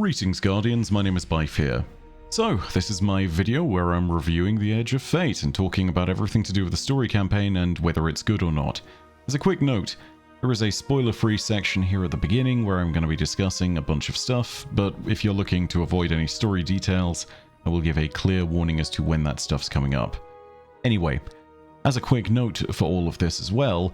Greetings Guardians, my name is Bife here. So, this is my video where I'm reviewing The Edge of Fate and talking about everything to do with the story campaign and whether it's good or not. As a quick note, there is a spoiler-free section here at the beginning where I'm going to be discussing a bunch of stuff, but if you're looking to avoid any story details, I will give a clear warning as to when that stuff's coming up. Anyway, as a quick note for all of this as well,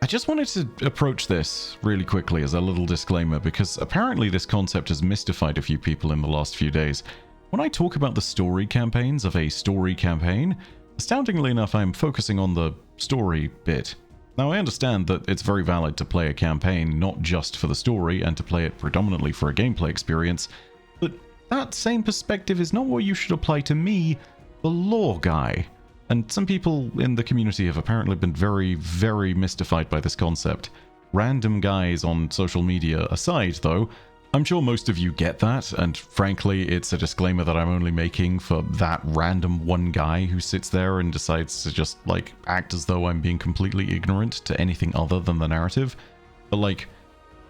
I just wanted to approach this really quickly as a little disclaimer because apparently this concept has mystified a few people in the last few days. When I talk about the story campaigns of a story campaign, astoundingly enough I'm focusing on the story bit. Now I understand that it's very valid to play a campaign not just for the story and to play it predominantly for a gameplay experience, but that same perspective is not what you should apply to me, the lore guy. And some people in the community have apparently been very, very mystified by this concept. Random guys on social media aside, though, I'm sure most of you get that, and frankly, it's a disclaimer that I'm only making for that random one guy who sits there and decides to just, like, act as though I'm being completely ignorant to anything other than the narrative. But, like,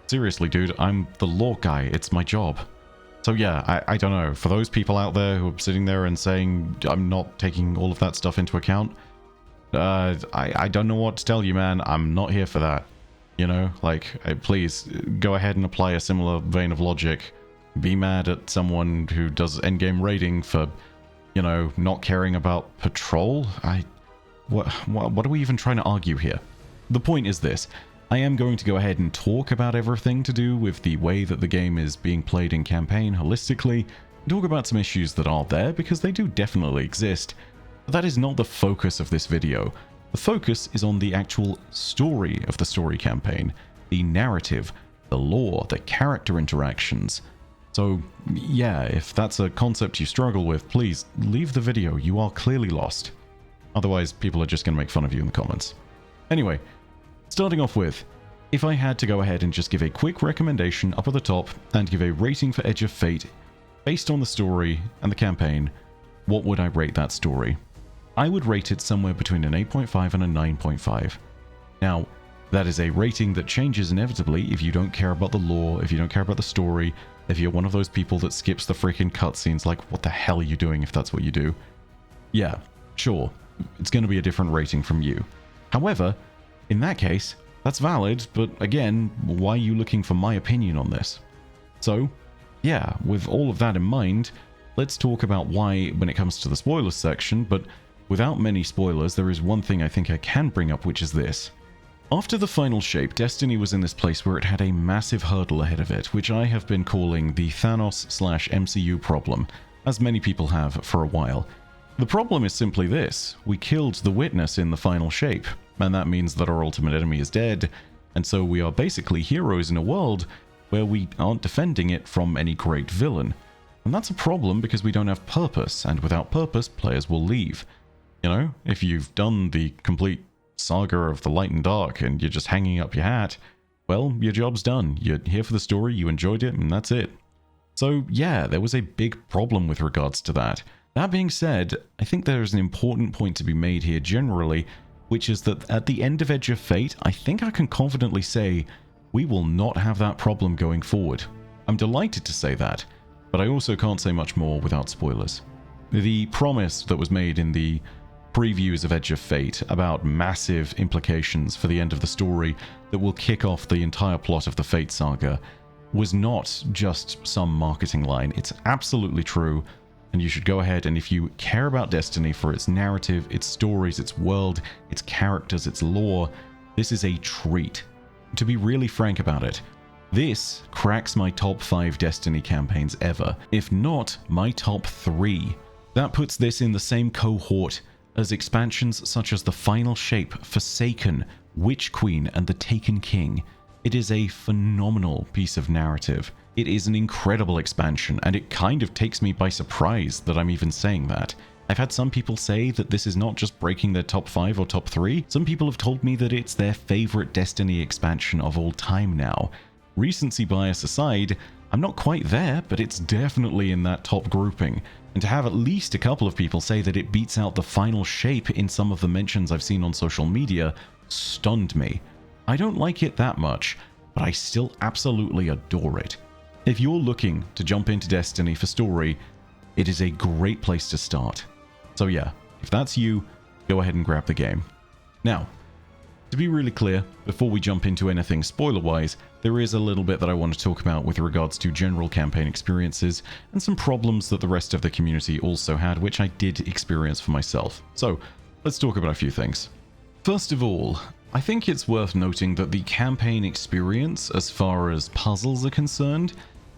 seriously, dude, I'm the lore guy. It's my job. So yeah, I don't know, for those people out there who are sitting there and saying I'm not taking all of that stuff into account, I don't know what to tell you, man. I'm not here for that. You know, like, please go ahead and apply a similar vein of logic. Be mad at someone who does endgame raiding for, you know, not caring about patrol. What are we even trying to argue here? The point is this. I am going to go ahead and talk about everything to do with the way that the game is being played in campaign holistically, and talk about some issues that are there because they do definitely exist. But that is not the focus of this video. The focus is on the actual story of the story campaign, the narrative, the lore, the character interactions. So yeah, if that's a concept you struggle with, please leave the video. You are clearly lost. Otherwise, people are just going to make fun of you in the comments. Anyway, starting off with, if I had to go ahead and just give a quick recommendation up at the top and give a rating for Edge of Fate based on the story and the campaign, what would I rate that story? I would rate it somewhere between an 8.5 and a 9.5. Now, that is a rating that changes inevitably if you don't care about the lore, if you don't care about the story, if you're one of those people that skips the freaking cutscenes like, what the hell are you doing if that's what you do? Yeah, sure, it's going to be a different rating from you. However, in that case, that's valid, but again, why are you looking for my opinion on this? So, yeah, with all of that in mind, let's talk about why when it comes to the spoilers section, but without many spoilers, there is one thing I think I can bring up, which is this. After the final shape, Destiny was in this place where it had a massive hurdle ahead of it, which I have been calling the Thanos/MCU problem, as many people have for a while. The problem is simply this: we killed the Witness in the final shape, and that means that our ultimate enemy is dead, and so we are basically heroes in a world where we aren't defending it from any great villain. And that's a problem because we don't have purpose, and without purpose, players will leave. You know, if you've done the complete saga of the Light and Dark and you're just hanging up your hat, well, your job's done. You're here for the story, you enjoyed it, and that's it. So yeah, there was a big problem with regards to that. That being said, I think there is an important point to be made here generally, which is that at the end of Edge of Fate, I think I can confidently say we will not have that problem going forward. I'm delighted to say that, but I also can't say much more without spoilers. The promise that was made in the previews of Edge of Fate about massive implications for the end of the story that will kick off the entire plot of the Fate saga was not just some marketing line. It's absolutely true. And you should go ahead and if you care about Destiny for its narrative, its stories, its world, its characters, its lore, this is a treat. To be really frank about it, this cracks my top 5 Destiny campaigns ever, if not my top 3. That puts this in the same cohort as expansions such as The Final Shape, Forsaken, Witch Queen, and The Taken King. It is a phenomenal piece of narrative. It is an incredible expansion, and it kind of takes me by surprise that I'm even saying that. I've had some people say that this is not just breaking their top 5 or top 3. Some people have told me that it's their favorite Destiny expansion of all time now. Recency bias aside, I'm not quite there, but it's definitely in that top grouping. And to have at least a couple of people say that it beats out The Final Shape in some of the mentions I've seen on social media stunned me. I don't like it that much, but I still absolutely adore it. If you're looking to jump into Destiny for story, it is a great place to start. So yeah, if that's you, go ahead and grab the game. Now, to be really clear, before we jump into anything spoiler-wise, there is a little bit that I want to talk about with regards to general campaign experiences and some problems that the rest of the community also had, which I did experience for myself. So, let's talk about a few things. First of all, I think it's worth noting that the campaign experience, as far as puzzles are concerned,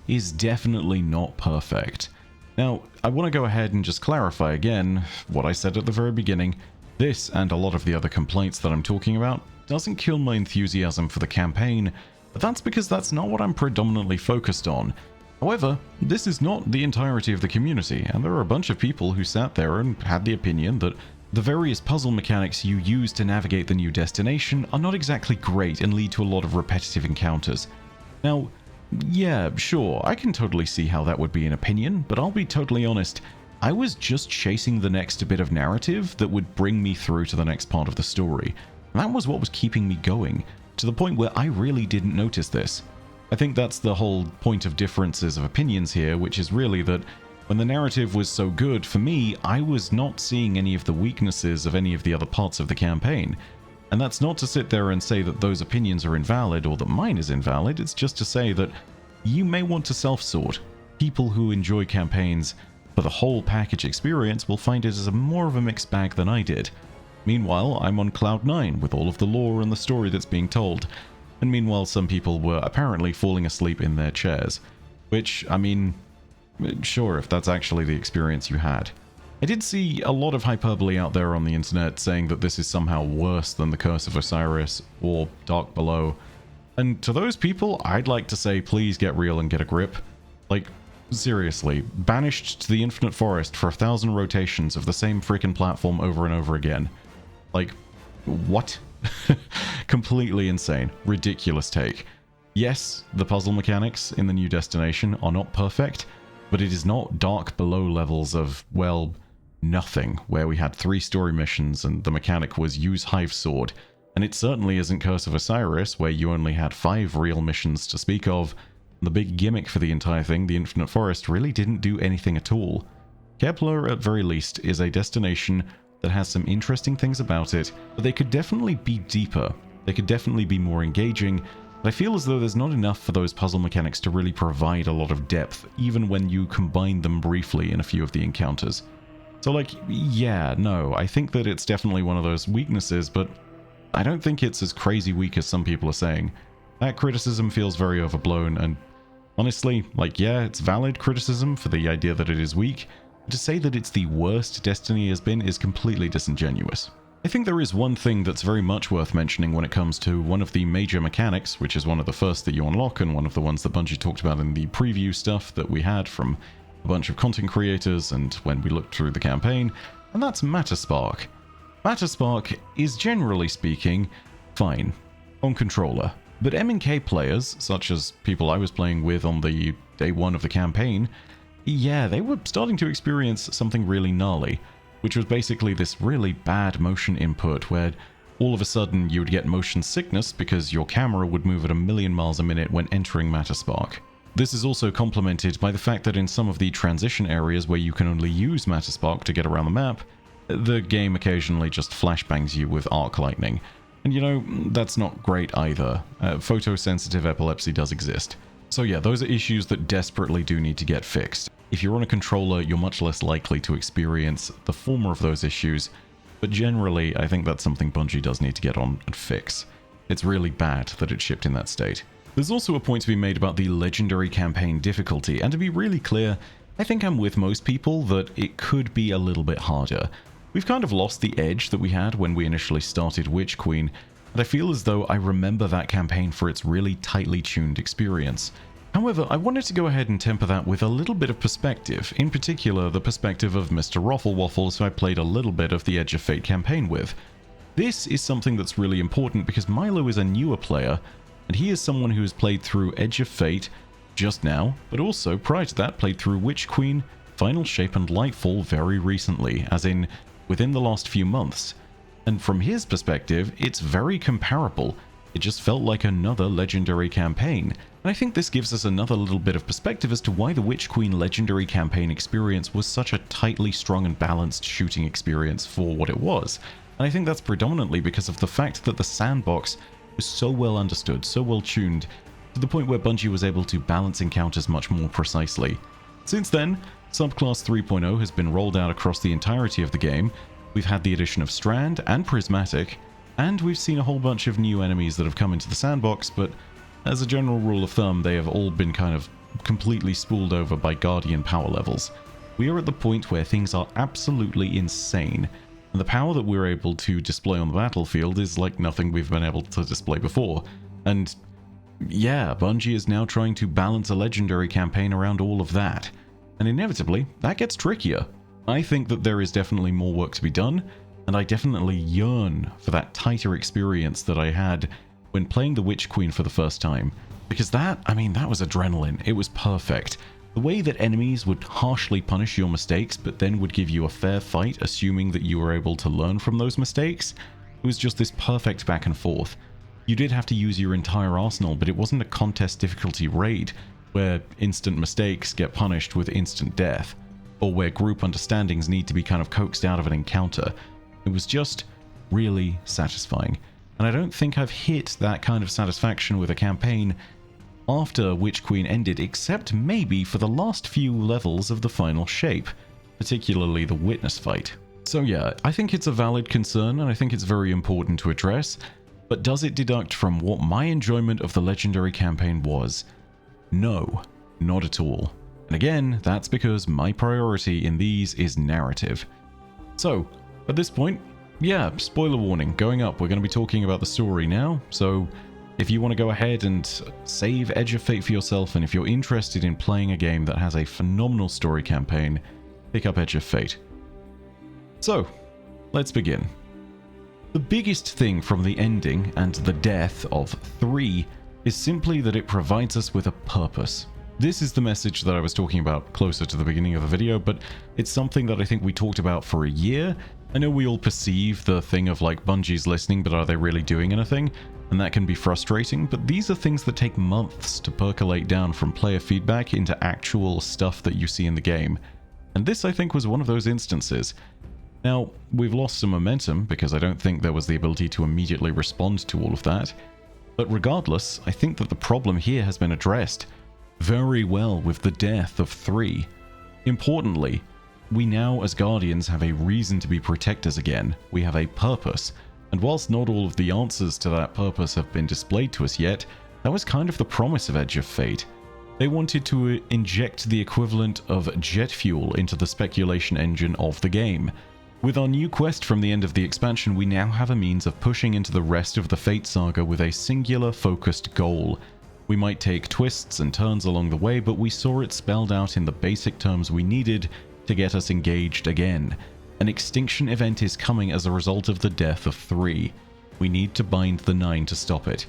is definitely not perfect. Now, I want to go ahead and just clarify again what I said at the very beginning. This, and a lot of the other complaints that I'm talking about, doesn't kill my enthusiasm for the campaign, but that's because that's not what I'm predominantly focused on. However, this is not the entirety of the community, and there are a bunch of people who sat there and had the opinion that the various puzzle mechanics you use to navigate the new destination are not exactly great and lead to a lot of repetitive encounters. Now, yeah, sure, I can totally see how that would be an opinion, but I'll be totally honest, I was just chasing the next bit of narrative that would bring me through to the next part of the story. That was what was keeping me going, to the point where I really didn't notice this. I think that's the whole point of differences of opinions here, which is really that when the narrative was so good, for me, I was not seeing any of the weaknesses of any of the other parts of the campaign. And that's not to sit there and say that those opinions are invalid or that mine is invalid, it's just to say that you may want to self-sort. People who enjoy campaigns for the whole package experience will find it as more of a mixed bag than I did. Meanwhile, I'm on cloud 9 with all of the lore and the story that's being told. And meanwhile, some people were apparently falling asleep in their chairs. Which, I mean, sure, if that's actually the experience you had. I did see a lot of hyperbole out there on the internet saying that this is somehow worse than the Curse of Osiris or Dark Below. And to those people, I'd like to say please get real and get a grip. Like, seriously, banished to the Infinite Forest for 1,000 rotations of the same freaking platform over and over again. Like, what? Completely insane. Ridiculous take. Yes, the puzzle mechanics in the new destination are not perfect, but it is not Dark Below levels of, well, nothing, where we had 3 story missions and the mechanic was use Hive Sword. And it certainly isn't Curse of Osiris, where you only had 5 real missions to speak of. The big gimmick for the entire thing, the Infinite Forest, really didn't do anything at all. Kepler, at very least, is a destination that has some interesting things about it, but they could definitely be deeper. They could definitely be more engaging, but I feel as though there's not enough for those puzzle mechanics to really provide a lot of depth, even when you combine them briefly in a few of the encounters. So like, yeah, no, I think that it's definitely one of those weaknesses, but I don't think it's as crazy weak as some people are saying. That criticism feels very overblown, and honestly, like, yeah, it's valid criticism for the idea that it is weak. To say that it's the worst Destiny has been is completely disingenuous. I think there is one thing that's very much worth mentioning when it comes to one of the major mechanics, which is one of the first that you unlock and one of the ones that Bungie talked about in the preview stuff that we had from a bunch of content creators and when we looked through the campaign, and that's Matterspark. Matterspark is, generally speaking, fine on controller, but M&K players, such as people I was playing with on the day 1 of the campaign, yeah, they were starting to experience something really gnarly, which was basically this really bad motion input where all of a sudden you would get motion sickness because your camera would move at 1,000,000 miles a minute when entering Matterspark. This is also complemented by the fact that in some of the transition areas where you can only use Matterspark to get around the map, the game occasionally just flashbangs you with arc lightning. And you know, that's not great either. Photosensitive epilepsy does exist. So yeah, those are issues that desperately do need to get fixed. If you're on a controller, you're much less likely to experience the former of those issues, but generally, I think that's something Bungie does need to get on and fix. It's really bad that it's shipped in that state. There's also a point to be made about the legendary campaign difficulty, and to be really clear, I think I'm with most people that it could be a little bit harder. We've kind of lost the edge that we had when we initially started Witch Queen, and I feel as though I remember that campaign for its really tightly tuned experience. However, I wanted to go ahead and temper that with a little bit of perspective, in particular the perspective of Mr. Waffles, who I played a little bit of the Edge of Fate campaign with. This is something that's really important because Milo is a newer player, and he is someone who has played through Edge of Fate just now, but also prior to that played through Witch Queen, Final Shape and Lightfall very recently, as in within the last few months. And from his perspective, it's very comparable. It just felt like another legendary campaign. And I think this gives us another little bit of perspective as to why the Witch Queen Legendary Campaign experience was such a tightly strung and balanced shooting experience for what it was. And I think that's predominantly because of the fact that the sandbox was so well understood, so well tuned, to the point where Bungie was able to balance encounters much more precisely. Since then, Subclass 3.0 has been rolled out across the entirety of the game. We've had the addition of Strand and Prismatic, and we've seen a whole bunch of new enemies that have come into the sandbox, but as a general rule of thumb, they have all been kind of completely spooled over by Guardian power levels. We are at the point where things are absolutely insane, and the power that we're able to display on the battlefield is like nothing we've been able to display before. And yeah, Bungie is now trying to balance a legendary campaign around all of that. And inevitably, that gets trickier. I think that there is definitely more work to be done, and I definitely yearn for that tighter experience that I had when playing the Witch Queen for the first time. Because that was adrenaline. It was perfect. The way that enemies would harshly punish your mistakes, but then would give you a fair fight, assuming that you were able to learn from those mistakes, it was just this perfect back and forth. You did have to use your entire arsenal, but it wasn't a contest difficulty raid, where instant mistakes get punished with instant death, or where group understandings need to be kind of coaxed out of an encounter. It was just really satisfying. And I don't think I've hit that kind of satisfaction with a campaign after Witch Queen ended, except maybe for the last few levels of the final shape, particularly the witness fight. So yeah, I think it's a valid concern, and I think it's very important to address, but does it deduct from what my enjoyment of the legendary campaign was? No, not at all. And again, that's because my priority in these is narrative. So, at this point, yeah, spoiler warning, going up, we're going to be talking about the story now, so if you want to go ahead and save Edge of Fate for yourself, and if you're interested in playing a game that has a phenomenal story campaign, pick up Edge of Fate. So, let's begin. The biggest thing from the ending and the death of 3 is simply that it provides us with a purpose. This is the message that I was talking about closer to the beginning of the video, but it's something that I think we talked about for a year. I know we all perceive the thing of like Bungie's listening, but are they really doing anything? And that can be frustrating, but these are things that take months to percolate down from player feedback into actual stuff that you see in the game. And this, I think, was one of those instances. Now, we've lost some momentum because I don't think there was the ability to immediately respond to all of that. But regardless, I think that the problem here has been addressed very well with the death of 3. Importantly, we now as Guardians have a reason to be protectors again. We have a purpose. And whilst not all of the answers to that purpose have been displayed to us yet, that was kind of the promise of Edge of Fate. They wanted to inject the equivalent of jet fuel into the speculation engine of the game. With our new quest from the end of the expansion, we now have a means of pushing into the rest of the Fate saga with a singular focused goal. We might take twists and turns along the way, but we saw it spelled out in the basic terms we needed to get us engaged again. An extinction event is coming as a result of the death of 3. We need to bind the 9 to stop it.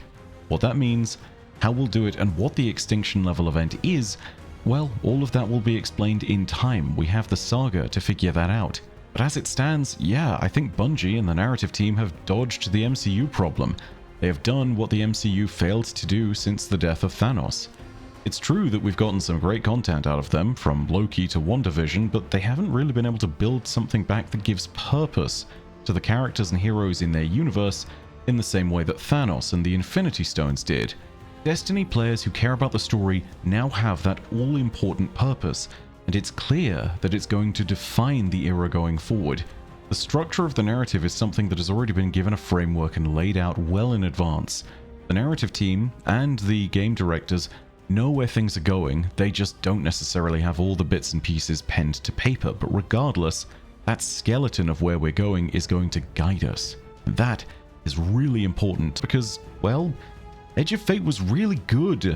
What that means, how we'll do it, and what the extinction level event is, well, all of that will be explained in time. We have the saga to figure that out. But as it stands, yeah, I think Bungie and the narrative team have dodged the MCU problem. They have done what the MCU failed to do since the death of Thanos. It's true that we've gotten some great content out of them, from Loki to WandaVision, but they haven't really been able to build something back that gives purpose to the characters and heroes in their universe in the same way that Thanos and the Infinity Stones did. Destiny players who care about the story now have that all-important purpose, and it's clear that it's going to define the era going forward. The structure of the narrative is something that has already been given a framework and laid out well in advance. The narrative team and the game directors know where things are going, they just don't necessarily have all the bits and pieces penned to paper, but regardless, that skeleton of where we're going is going to guide us. That is really important because, well, Edge of Fate was really good.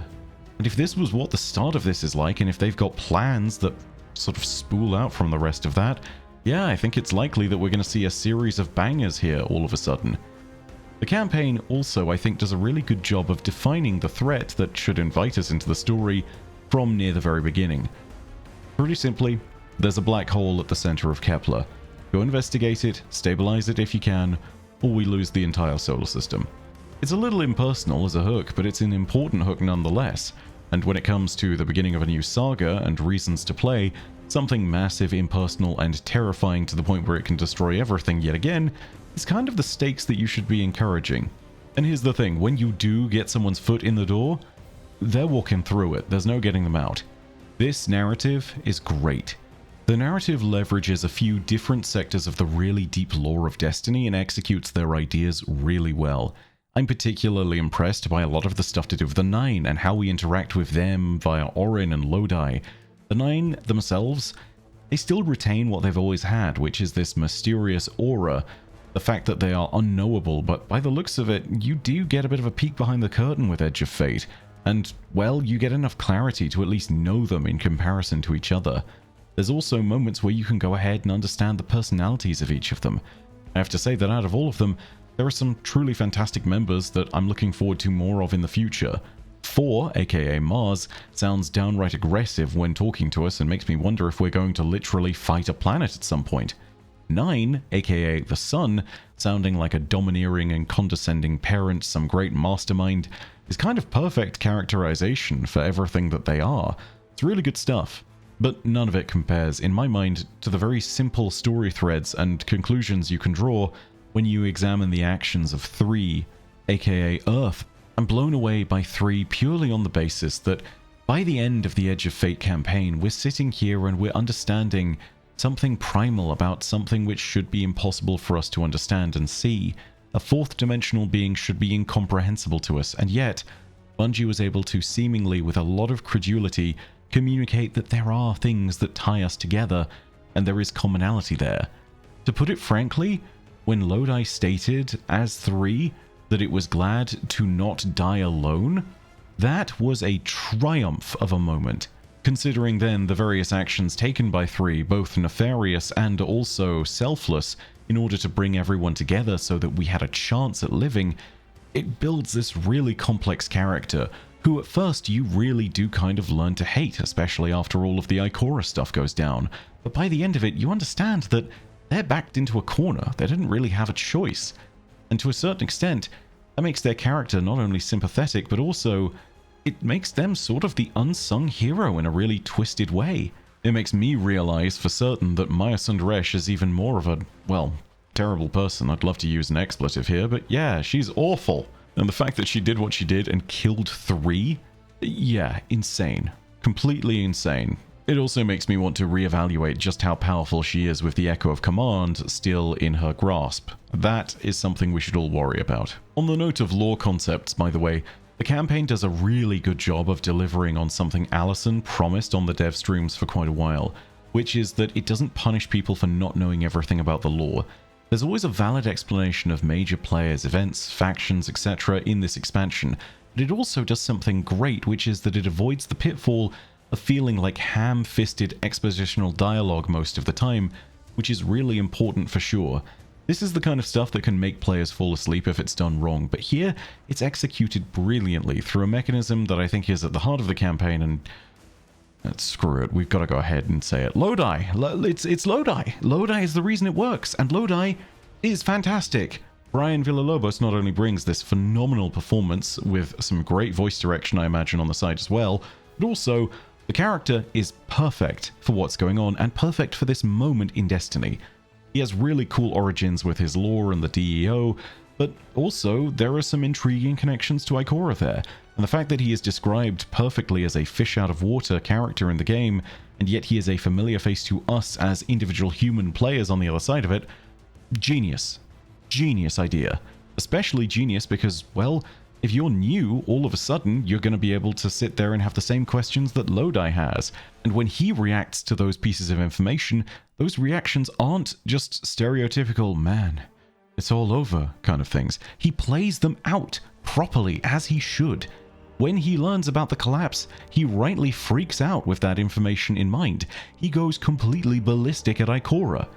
And if this was what the start of this is like, and if they've got plans that sort of spool out from the rest of that, yeah, I think it's likely that we're going to see a series of bangers here all of a sudden. The campaign also, I think, does a really good job of defining the threat that should invite us into the story from near the very beginning. Pretty simply, there's a black hole at the center of Kepler. Go investigate it, stabilize it if you can, or we lose the entire solar system. It's a little impersonal as a hook, but it's an important hook nonetheless. And when it comes to the beginning of a new saga and reasons to play, something massive, impersonal, and terrifying to the point where it can destroy everything yet again is kind of the stakes that you should be encouraging. And here's the thing, when you do get someone's foot in the door, they're walking through it. There's no getting them out. This narrative is great. The narrative leverages a few different sectors of the really deep lore of Destiny and executes their ideas really well. I'm particularly impressed by a lot of the stuff to do with the Nine and how we interact with them via Orin and Lodi. The Nine themselves, they still retain what they've always had, which is this mysterious aura. The fact that they are unknowable, but by the looks of it, you do get a bit of a peek behind the curtain with Edge of Fate. And, well, you get enough clarity to at least know them in comparison to each other. There's also moments where you can go ahead and understand the personalities of each of them. I have to say that out of all of them, there are some truly fantastic members that I'm looking forward to more of in the future. 4, aka Mars, sounds downright aggressive when talking to us and makes me wonder if we're going to literally fight a planet at some point. 9, aka the Sun, sounding like a domineering and condescending parent, some great mastermind, is kind of perfect characterization for everything that they are. It's really good stuff. But none of it compares, in my mind, to the very simple story threads and conclusions you can draw when you examine the actions of 3, aka Earth. I'm blown away by 3 purely on the basis that by the end of the Edge of Fate campaign, we're sitting here and we're understanding something primal about something which should be impossible for us to understand and see. A 4th dimensional being should be incomprehensible to us, and yet Bungie was able to seemingly, with a lot of credulity, communicate that there are things that tie us together, and there is commonality there. To put it frankly, when Lodi stated, as 3, that it was glad to not die alone, that was a triumph of a moment. Considering then the various actions taken by 3, both nefarious and also selfless, in order to bring everyone together so that we had a chance at living, it builds this really complex character, who at first you really do kind of learn to hate, especially after all of the Ikora stuff goes down. But by the end of it, you understand that they're backed into a corner. They didn't really have a choice. And to a certain extent, that makes their character not only sympathetic, but also it makes them sort of the unsung hero in a really twisted way. It makes me realize for certain that Maya Sundaresh is even more of a, well, terrible person. I'd love to use an expletive here, but yeah, she's awful. And the fact that she did what she did and killed 3? Yeah, insane. Completely insane. It also makes me want to reevaluate just how powerful she is with the Echo of Command still in her grasp. That is something we should all worry about. On the note of lore concepts, by the way, the campaign does a really good job of delivering on something Allison promised on the dev streams for quite a while, which is that it doesn't punish people for not knowing everything about the lore. There's always a valid explanation of major players, events, factions, etc. in this expansion, but it also does something great, which is that it avoids the pitfall of feeling like ham-fisted expositional dialogue most of the time, which is really important for sure. This is the kind of stuff that can make players fall asleep if it's done wrong, but here it's executed brilliantly through a mechanism that I think is at the heart of the campaign, and screw it, we've got to go ahead and say it. Lodi! It's Lodi! Lodi is the reason it works, and Lodi is fantastic! Brian Villalobos not only brings this phenomenal performance with some great voice direction, I imagine, on the side as well, but also the character is perfect for what's going on and perfect for this moment in Destiny. He has really cool origins with his lore and the DEO, but also there are some intriguing connections to Ikora there, and the fact that he is described perfectly as a fish-out-of-water character in the game, and yet he is a familiar face to us as individual human players on the other side of it, genius. Genius idea. Especially genius because, well, if you're new, all of a sudden you're going to be able to sit there and have the same questions that Lodi has. And when he reacts to those pieces of information, those reactions aren't just stereotypical, man, it's all over kind of things. He plays them out properly, as he should. When he learns about the collapse, he rightly freaks out with that information in mind. He goes completely ballistic at Ikora.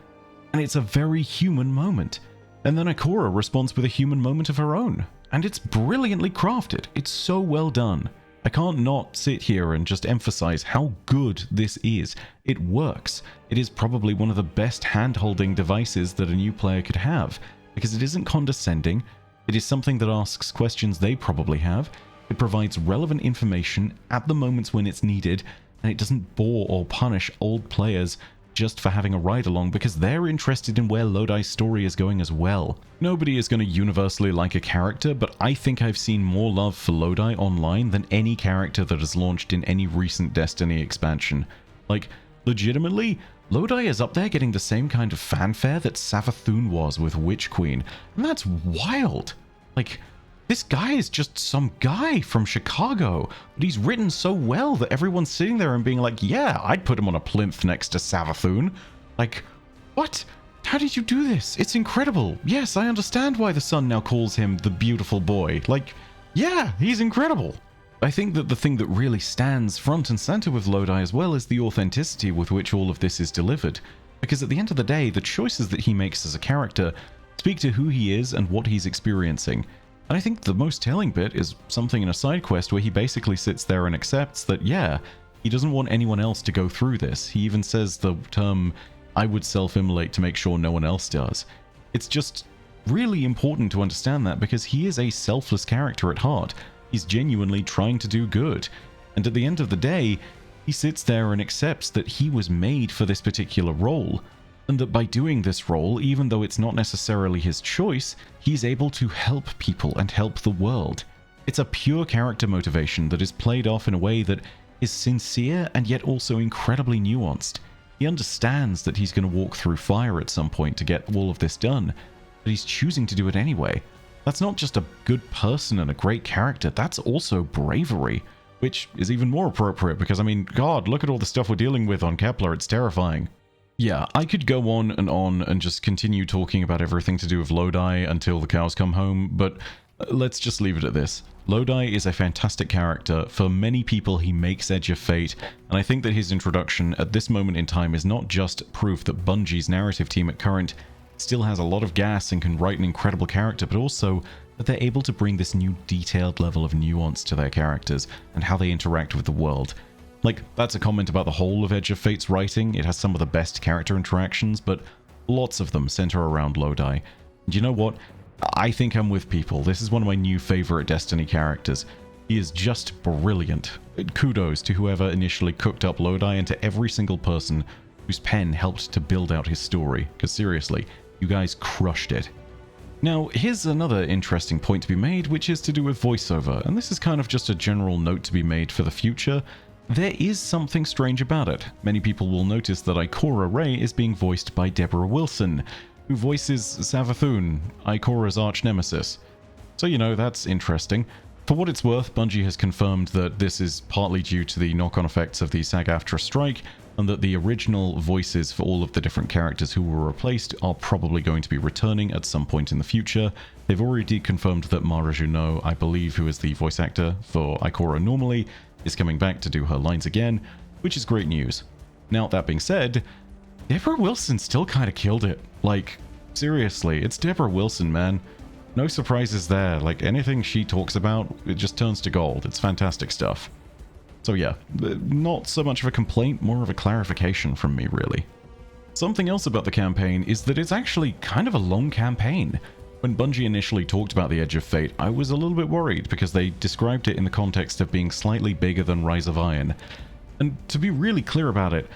And it's a very human moment. And then Ikora responds with a human moment of her own. And it's brilliantly crafted. It's so well done. I can't not sit here and just emphasize how good this is. It works. It is probably one of the best hand-holding devices that a new player could have, because it isn't condescending. It is something that asks questions they probably have. It provides relevant information at the moments when it's needed, and it doesn't bore or punish old players just for having a ride along because they're interested in where Lodi's story is going as well. Nobody is going to universally like a character, but I think I've seen more love for Lodi online than any character that has launched in any recent Destiny expansion. Like, legitimately, Lodi is up there getting the same kind of fanfare that Savathun was with Witch Queen, and that's wild. Like, this guy is just some guy from Chicago, but he's written so well that everyone's sitting there and being like, yeah, I'd put him on a plinth next to Savathun. Like, what? How did you do this? It's incredible. Yes, I understand why the Sun now calls him the beautiful boy. Like, yeah, he's incredible. I think that the thing that really stands front and center with Lodi as well is the authenticity with which all of this is delivered. Because at the end of the day, the choices that he makes as a character speak to who he is and what he's experiencing. And I think the most telling bit is something in a side quest where he basically sits there and accepts that, yeah, he doesn't want anyone else to go through this. He even says the term, I would self-immolate to make sure no one else does. It's just really important to understand that because he is a selfless character at heart. He's genuinely trying to do good. And at the end of the day, he sits there and accepts that he was made for this particular role. And that by doing this role, even though it's not necessarily his choice, he's able to help people and help the world. It's a pure character motivation that is played off in a way that is sincere and yet also incredibly nuanced. He understands that he's going to walk through fire at some point to get all of this done, but he's choosing to do it anyway. That's not just a good person and a great character, that's also bravery, which is even more appropriate because, I mean, God, look at all the stuff we're dealing with on Kepler, it's terrifying. Yeah, I could go on and just continue talking about everything to do with Lodi until the cows come home, but let's just leave it at this. Lodi is a fantastic character. For many people, he makes Edge of Fate, and I think that his introduction at this moment in time is not just proof that Bungie's narrative team at Current still has a lot of gas and can write an incredible character, but also that they're able to bring this new detailed level of nuance to their characters and how they interact with the world. Like, that's a comment about the whole of Edge of Fate's writing. It has some of the best character interactions, but lots of them center around Lodi. And you know what? I think I'm with people. This is one of my new favorite Destiny characters. He is just brilliant. Kudos to whoever initially cooked up Lodi and to every single person whose pen helped to build out his story. Because seriously, you guys crushed it. Now, here's another interesting point to be made, which is to do with voiceover. And this is kind of just a general note to be made for the future. There is something strange about it. Many people will notice that Ikora Rey is being voiced by Deborah Wilson, who voices Savathun, Ikora's arch-nemesis. So, you know, that's interesting. For what it's worth, Bungie has confirmed that this is partly due to the knock-on effects of the SAG-AFTRA strike, and that the original voices for all of the different characters who were replaced are probably going to be returning at some point in the future. They've already confirmed that Mara Junot, I believe, who is the voice actor for Ikora normally, is coming back to do her lines again, which is great news. Now, that being said, Deborah Wilson still kind of killed it. Like, seriously, it's Deborah Wilson, man. No surprises there. Like, anything she talks about, it just turns to gold. It's fantastic stuff. So yeah, not so much of a complaint, more of a clarification from me, really. Something else about the campaign is that it's actually kind of a long campaign. When Bungie initially talked about the Edge of Fate, I was a little bit worried because they described it in the context of being slightly bigger than Rise of Iron. And to be really clear about it,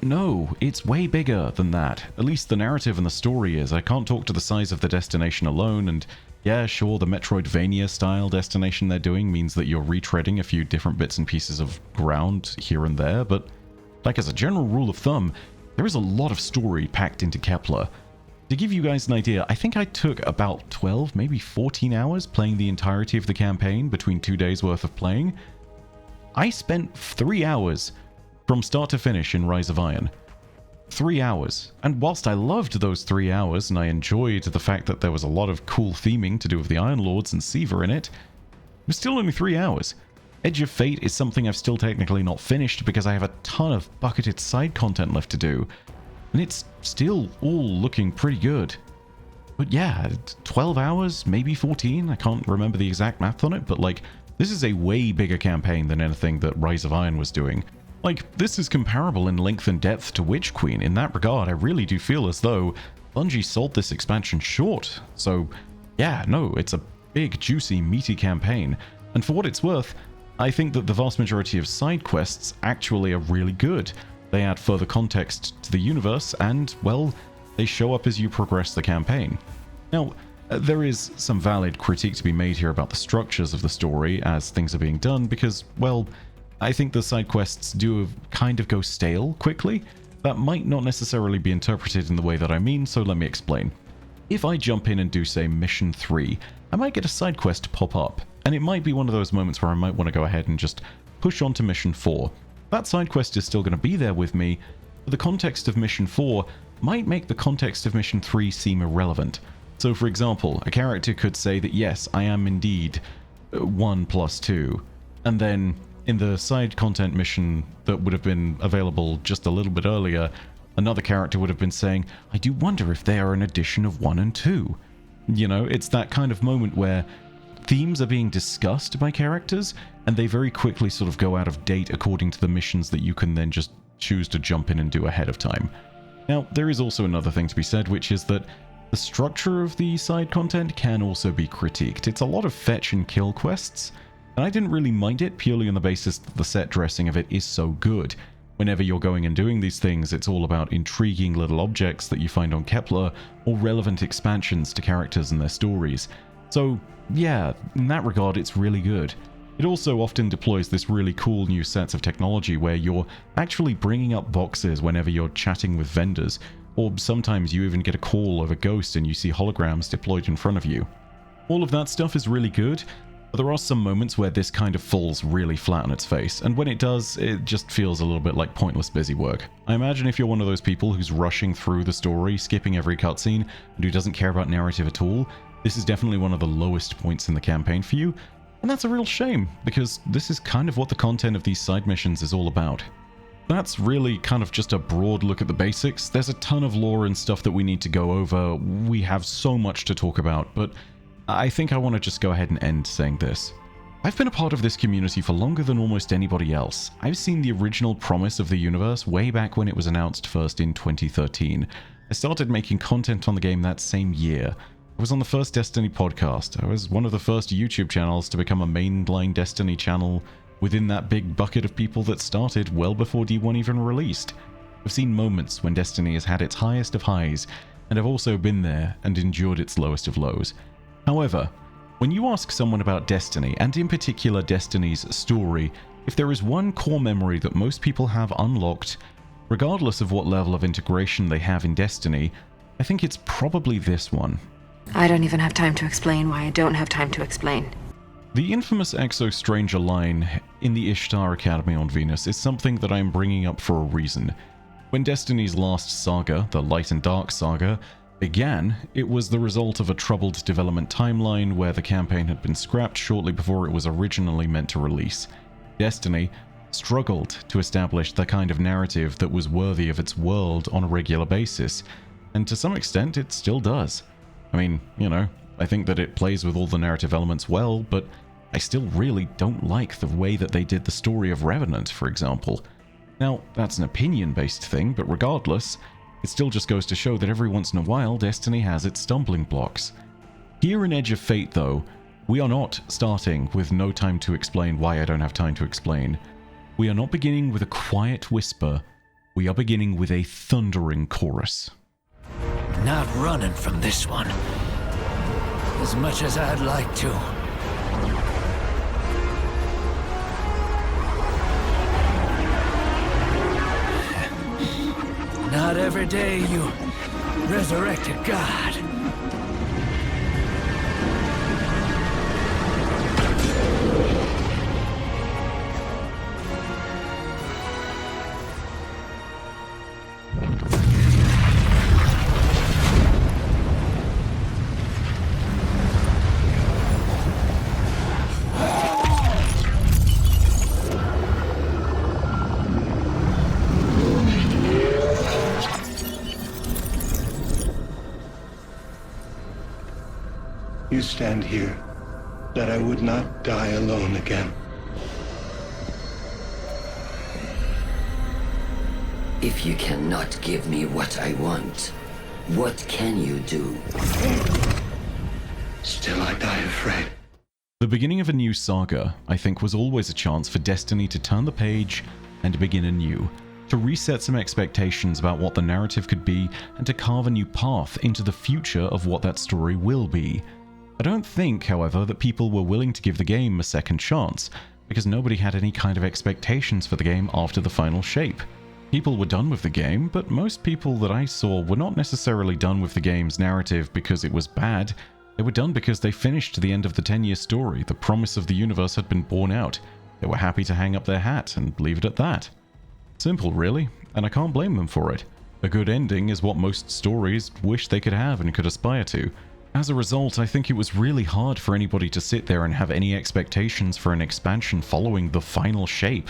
no, it's way bigger than that. At least the narrative and the story is. I can't talk to the size of the destination alone, and yeah, sure, the Metroidvania-style destination they're doing means that you're retreading a few different bits and pieces of ground here and there, but like as a general rule of thumb, there is a lot of story packed into Kepler. To give you guys an idea, I think I took about 12, maybe 14 hours playing the entirety of the campaign between 2 days worth of playing. I spent 3 hours from start to finish in Rise of Iron. 3 hours. And whilst I loved those 3 hours and I enjoyed the fact that there was a lot of cool theming to do with the Iron Lords and Siva in it, it was still only 3 hours. Edge of Fate is something I've still technically not finished because I have a ton of bucketed side content left to do. And it's still all looking pretty good. But yeah, 12 hours, maybe 14, I can't remember the exact math on it, but like, this is a way bigger campaign than anything that Rise of Iron was doing. Like, this is comparable in length and depth to Witch Queen. In that regard, I really do feel as though Bungie sold this expansion short. So, yeah, no, it's a big, juicy, meaty campaign. And for what it's worth, I think that the vast majority of side quests actually are really good. They add further context to the universe and, well, they show up as you progress the campaign. Now, there is some valid critique to be made here about the structures of the story as things are being done because, well, I think the side quests do kind of go stale quickly. That might not necessarily be interpreted in the way that I mean, so let me explain. If I jump in and do, say, Mission 3, I might get a side quest pop up, and it might be one of those moments where I might want to go ahead and just push on to Mission 4. That side quest is still going to be there with me, but the context of Mission 4 might make the context of Mission 3 seem irrelevant. So for example, a character could say that yes, I am indeed 1 + 2, and then in the side content mission that would have been available just a little bit earlier, another character would have been saying, I do wonder if they are an addition of 1 and 2. You know, it's that kind of moment where themes are being discussed by characters, and they very quickly sort of go out of date according to the missions that you can then just choose to jump in and do ahead of time. Now, there is also another thing to be said, which is that the structure of the side content can also be critiqued. It's a lot of fetch and kill quests, and I didn't really mind it purely on the basis that the set dressing of it is so good. Whenever you're going and doing these things, it's all about intriguing little objects that you find on Kepler, or relevant expansions to characters and their stories. So, yeah, in that regard, it's really good. It also often deploys this really cool new sets of technology where you're actually bringing up boxes whenever you're chatting with vendors, or sometimes you even get a call of a ghost and you see holograms deployed in front of you. All of that stuff is really good, but there are some moments where this kind of falls really flat on its face, and when it does, it just feels a little bit like pointless busy work. I imagine if you're one of those people who's rushing through the story, skipping every cutscene, and who doesn't care about narrative at all, this is definitely one of the lowest points in the campaign for you, and that's a real shame, because this is kind of what the content of these side missions is all about. That's really kind of just a broad look at the basics. There's a ton of lore and stuff that we need to go over. We have so much to talk about, but I think I want to just go ahead and end saying this. I've been a part of this community for longer than almost anybody else. I've seen the original promise of the universe way back when it was announced first in 2013. I started making content on the game that same year. I was on the first Destiny podcast. I was one of the first YouTube channels to become a mainline Destiny channel within that big bucket of people that started well before D1 even released. I've seen moments when Destiny has had its highest of highs, and I've also been there and endured its lowest of lows. However, when you ask someone about Destiny, and in particular Destiny's story, if there is one core memory that most people have unlocked, regardless of what level of integration they have in Destiny, I think it's probably this one. I don't even have time to explain why I don't have time to explain. The infamous Exo Stranger line in the Ishtar Academy on Venus is something that I am bringing up for a reason. When Destiny's last saga, the Light and Dark saga, began, it was the result of a troubled development timeline where the campaign had been scrapped shortly before it was originally meant to release. Destiny struggled to establish the kind of narrative that was worthy of its world on a regular basis, and to some extent it still does. I mean, you know, I think that it plays with all the narrative elements well, but I still really don't like the way that they did the story of Revenant, for example. Now, that's an opinion-based thing, but regardless, it still just goes to show that every once in a while, Destiny has its stumbling blocks. Here in Edge of Fate, though, we are not starting with no time to explain why I don't have time to explain. We are not beginning with a quiet whisper, we are beginning with a thundering chorus. Not running from this one, as much as I'd like to. Not every day you resurrect a god. You stand here, that I would not die alone again. If you cannot give me what I want, what can you do? Still I die afraid. The beginning of a new saga, I think, was always a chance for Destiny to turn the page and begin anew, to reset some expectations about what the narrative could be, and to carve a new path into the future of what that story will be. I don't think, however, that people were willing to give the game a second chance, because nobody had any kind of expectations for the game after the final shape. People were done with the game, but most people that I saw were not necessarily done with the game's narrative because it was bad. They were done because they finished the end of the 10-year story. The promise of the universe had been borne out. They were happy to hang up their hat and leave it at that. Simple, really, and I can't blame them for it. A good ending is what most stories wish they could have and could aspire to. As a result, I think it was really hard for anybody to sit there and have any expectations for an expansion following the final shape.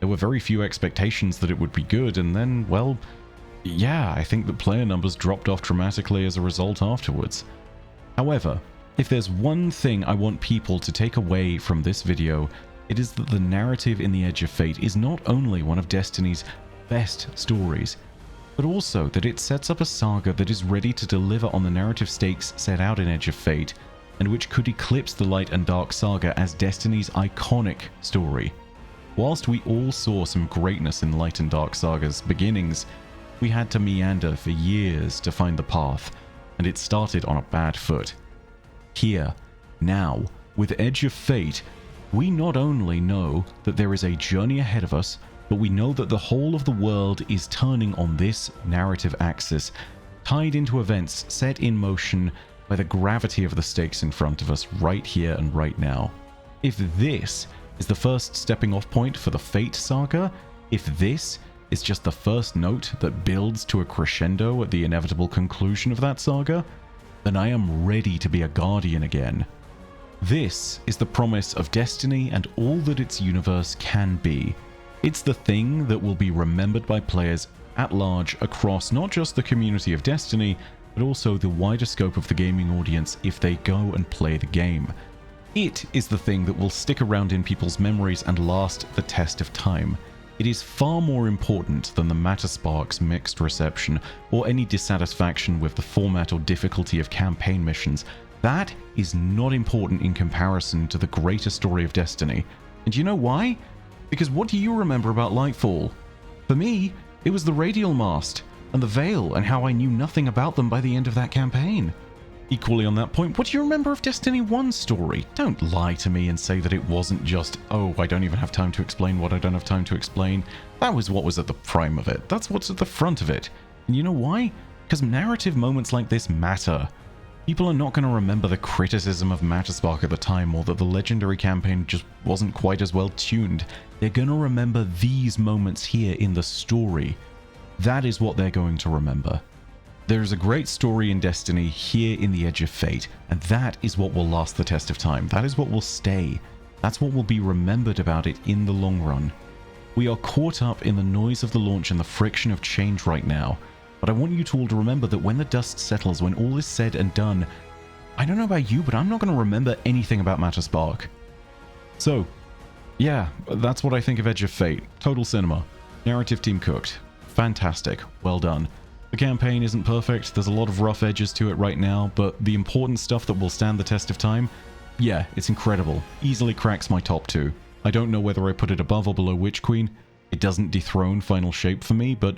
There were very few expectations that it would be good, and then, well, yeah, I think the player numbers dropped off dramatically as a result afterwards. However, if there's one thing I want people to take away from this video, it is that the narrative in The Edge of Fate is not only one of Destiny's best stories, but also that it sets up a saga that is ready to deliver on the narrative stakes set out in Edge of Fate, and which could eclipse the Light and Dark saga as Destiny's iconic story. Whilst we all saw some greatness in Light and Dark saga's beginnings, we had to meander for years to find the path, and it started on a bad foot. Here, now, with Edge of Fate, we not only know that there is a journey ahead of us, but we know that the whole of the world is turning on this narrative axis, tied into events set in motion by the gravity of the stakes in front of us right here and right now. If this is the first stepping off point for the Fate saga, if this is just the first note that builds to a crescendo at the inevitable conclusion of that saga, then I am ready to be a guardian again. This is the promise of Destiny and all that its universe can be. It's the thing that will be remembered by players at large across not just the community of Destiny, but also the wider scope of the gaming audience if they go and play the game. It is the thing that will stick around in people's memories and last the test of time. It is far more important than the Matterspark's mixed reception or any dissatisfaction with the format or difficulty of campaign missions. That is not important in comparison to the greater story of Destiny. And you know why? Because what do you remember about Lightfall? For me, it was the Radial Mast and the Veil and how I knew nothing about them by the end of that campaign. Equally on that point, what do you remember of Destiny 1's story? Don't lie to me and say that it wasn't just, oh, I don't even have time to explain what I don't have time to explain. That was what was at the prime of it. That's what's at the front of it. And you know why? Because narrative moments like this matter. People are not going to remember the criticism of Matterspark at the time, or that the legendary campaign just wasn't quite as well tuned. They're going to remember these moments here in the story. That is what they're going to remember. There is a great story in Destiny here in The Edge of Fate, and that is what will last the test of time. That is what will stay. That's what will be remembered about it in the long run. We are caught up in the noise of the launch and the friction of change right now, but I want you to all to remember that when the dust settles, when all is said and done, I don't know about you, but I'm not going to remember anything about Matterspark. So, yeah, that's what I think of Edge of Fate. Total cinema. Narrative team cooked. Fantastic. Well done. The campaign isn't perfect, there's a lot of rough edges to it right now, but the important stuff that will stand the test of time, yeah, it's incredible. Easily cracks my top 2. I don't know whether I put it above or below Witch Queen. It doesn't dethrone Final Shape for me, but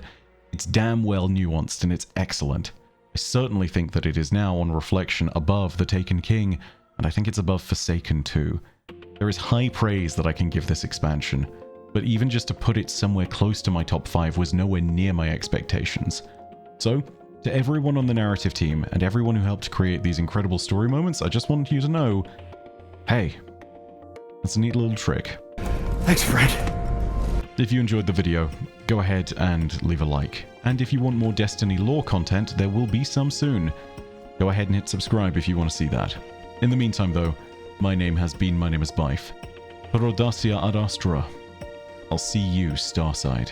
it's damn well nuanced and it's excellent. I certainly think that it is now, on reflection, above The Taken King, and I think it's above Forsaken too. There is high praise that I can give this expansion, but even just to put it somewhere close to my top 5 was nowhere near my expectations. So, to everyone on the narrative team and everyone who helped create these incredible story moments, I just want you to know, hey, that's a neat little trick. Thanks, Fred. If you enjoyed the video, go ahead and leave a like. And if you want more Destiny lore content, there will be some soon. Go ahead and hit subscribe if you want to see that. In the meantime though, my name is Bife. Per Audacia ad Astra. I'll see you, Starside.